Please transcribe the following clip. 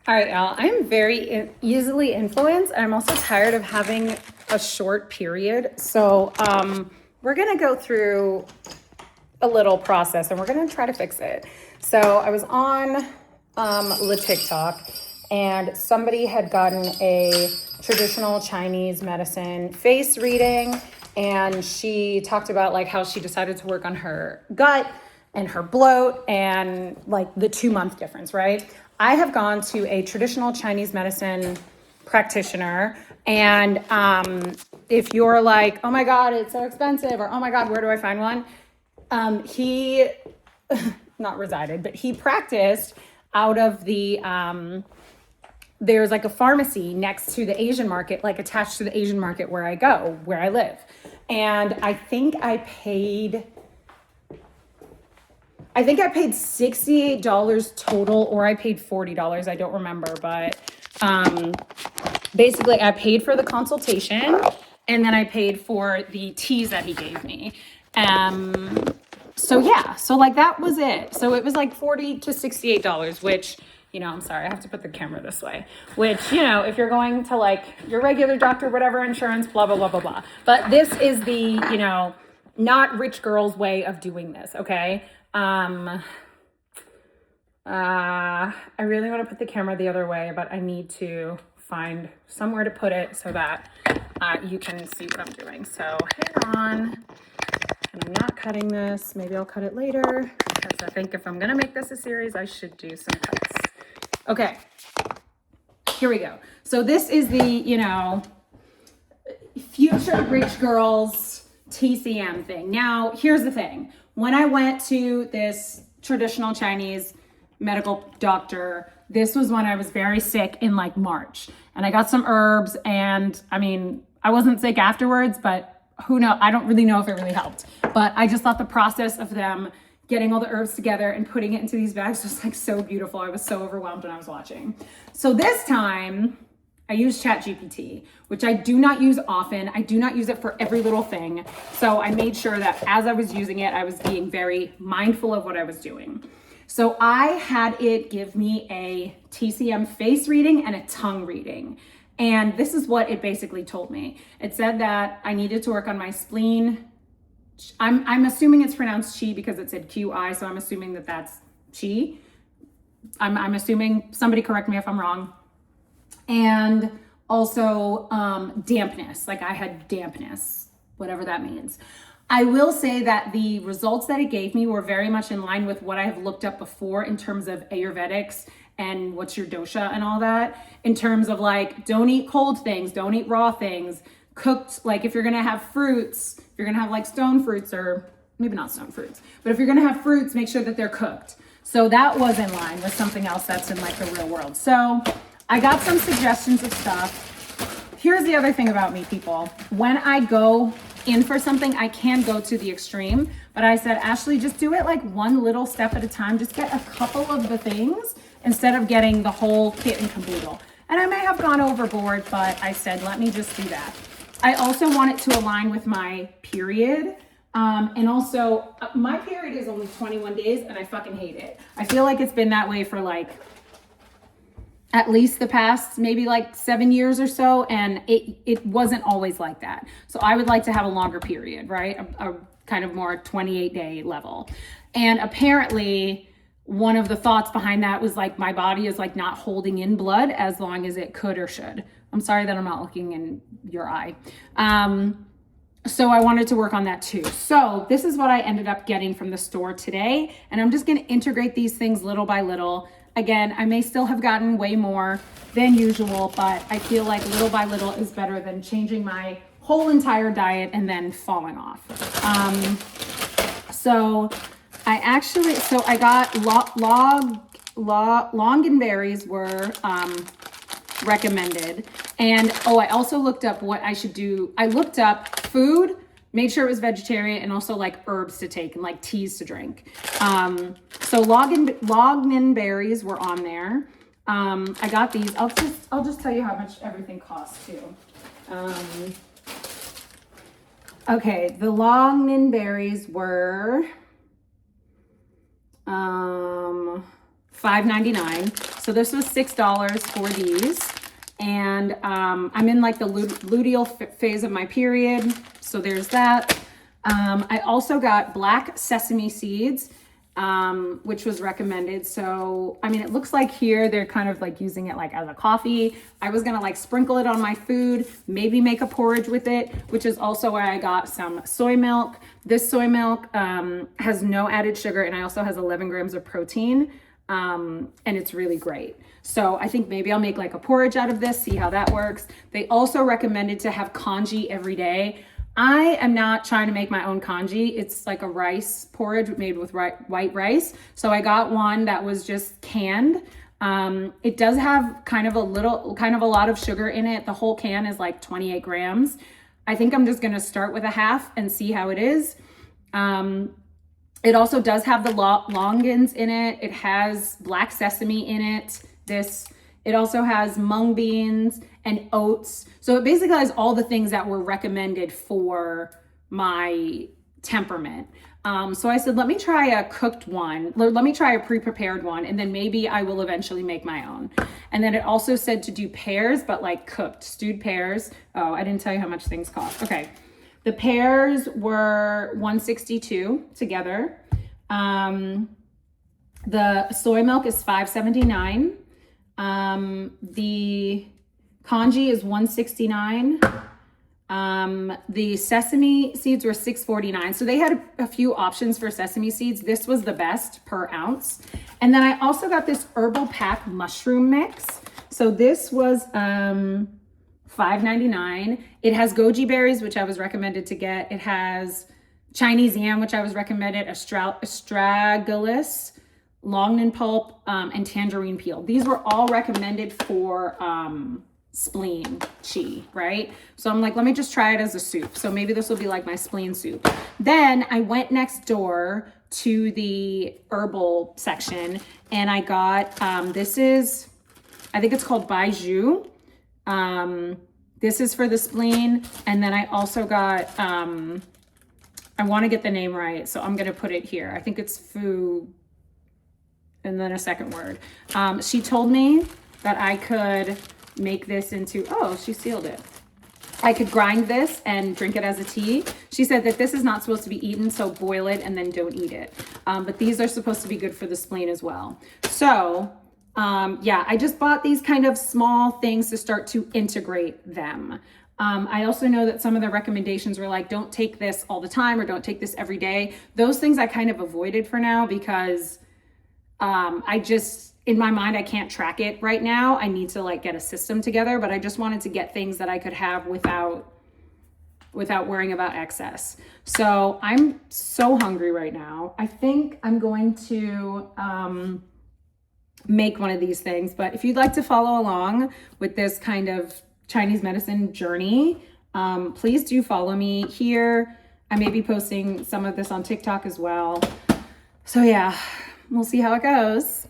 All right, Al, I'm very easily influenced. I'm also tired of having a short period. So we're going to go through a little process and we're going to try to fix it. So I was on the TikTok and somebody had gotten a traditional Chinese medicine face reading, and she talked about like how she decided to work on her gut and her bloat and like the 2-month difference, right? I have gone to a traditional Chinese medicine practitioner, and if you're like, oh my God, it's so expensive, or oh my God, where do I find one? He not resided, but he practiced out of the, there's like a pharmacy next to the Asian market, like attached to the Asian market where I live. And I think I paid $68 total, or I paid $40. I don't remember, but basically I paid for the consultation and then I paid for the teas that he gave me. So yeah, so like that was it. So it was like $40 to $68, which, I'm sorry, I have to put the camera this way, which, if you're going to like your regular doctor, whatever, insurance, blah, blah, blah, blah, blah. But this is the, not rich girl's way of doing this. Okay. I really want to put the camera the other way, but I need to find somewhere to put it so that you can see what I'm doing. So hang on. And I'm not cutting this. Maybe I'll cut it later, because I think if I'm going to make this a series, I should do some cuts. Okay. Here we go. So this is the, future rich girls TCM thing. Now, here's the thing. When I went to this traditional Chinese medical doctor, this was when I was very sick in like March, and I got some herbs, and I wasn't sick afterwards, but who knows? I don't really know if it really helped, but I just thought the process of them getting all the herbs together and putting it into these bags was like so beautiful. I was so overwhelmed when I was watching. So this time I used ChatGPT, which I do not use often. I do not use it for every little thing. So I made sure that as I was using it, I was being very mindful of what I was doing. So I had it give me a TCM face reading and a tongue reading. And this is what it basically told me. It said that I needed to work on my spleen. I'm assuming it's pronounced chi because it said QI, so I'm assuming that that's chi. I'm assuming, somebody correct me if I'm wrong. And also dampness, like I had dampness, whatever that means. I will say that the results that it gave me were very much in line with what I have looked up before in terms of Ayurvedics and what's your dosha and all that, in terms of like, don't eat cold things, don't eat raw things, cooked, like if you're gonna have fruits, if you're gonna have like stone fruits, or maybe not stone fruits, but if you're gonna have fruits, make sure that they're cooked. So that was in line with something else that's in like the real world. So I got some suggestions of stuff. Here's the other thing about me, people. When I go in for something, I can go to the extreme, but I said, Ashley, just do it like one little step at a time. Just get a couple of the things instead of getting the whole kit and caboodle. And I may have gone overboard, but I said, let me just do that. I also want it to align with my period. And also my period is only 21 days and I fucking hate it. I feel like it's been that way for like at least the past maybe like 7 years or so. And it wasn't always like that. So I would like to have a longer period, right? A kind of more 28-day level. And apparently one of the thoughts behind that was like, my body is like not holding in blood as long as it could or should. I'm sorry that I'm not looking in your eye. So I wanted to work on that too. So this is what I ended up getting from the store today. And I'm just going to integrate these things little by little. Again, I may still have gotten way more than usual, but I feel like little by little is better than changing my whole entire diet and then falling off. So I got longanberries were recommended. And I also looked up what I should do. I looked up food, made sure it was vegetarian, and also like herbs to take and like teas to drink. So longanberries were on there. I got these. I'll just tell you how much everything costs too. Okay, the longanberries were $5.99. So this was $6 for these. And I'm in like the luteal phase of my period. So there's that. I also got black sesame seeds, which was recommended. So, I mean, it looks like here they're kind of like using it like as a coffee. I was gonna like sprinkle it on my food, maybe make a porridge with it, which is also why I got some soy milk. This soy milk has no added sugar, and I also has 11 grams of protein. And it's really great. So I think maybe I'll make like a porridge out of this, see how that works. They also recommended to have congee every day. I am not trying to make my own congee. It's like a rice porridge made with white rice. So I got one that was just canned. It does have kind of a lot of sugar in it. The whole can is like 28 grams. I think I'm just gonna start with a half and see how it is. It also does have the longans in it. It has black sesame in it. It also has mung beans and oats. So it basically has all the things that were recommended for my temperament. So I said, let me try a cooked one. Let me try a pre-prepared one, and then maybe I will eventually make my own. And then it also said to do pears, but like cooked, stewed pears. Oh, I didn't tell you how much things cost. Okay. The pears were $1.62 together. The soy milk is $5.79. The congee is $1.69. The sesame seeds were $6.49. So they had a few options for sesame seeds. This was the best per ounce. And then I also got this herbal pack mushroom mix. So this was $5.99. It has goji berries, which I was recommended to get. It has Chinese yam, which I was recommended, astragalus, longnan pulp, and tangerine peel. These were all recommended for spleen chi, right? So I'm like, let me just try it as a soup. So maybe this will be like my spleen soup. Then I went next door to the herbal section, and I got, I think it's called Baiju. This is for the spleen. And then I also got, I want to get the name right, so I'm going to put it here. I think it's Fu, and then a second word. She told me that I could make this into, oh, she sealed it. I could grind this and drink it as a tea. She said that this is not supposed to be eaten, so boil it and then don't eat it. But these are supposed to be good for the spleen as well. So yeah, I just bought these kind of small things to start to integrate them. I also know that some of the recommendations were like, don't take this all the time or don't take this every day. Those things I kind of avoided for now because in my mind, I can't track it right now. I need to like get a system together, but I just wanted to get things that I could have without worrying about excess. So I'm so hungry right now. I think I'm going to make one of these things, but if you'd like to follow along with this kind of Chinese medicine journey, please do follow me here. I may be posting some of this on TikTok as well. So yeah, we'll see how it goes.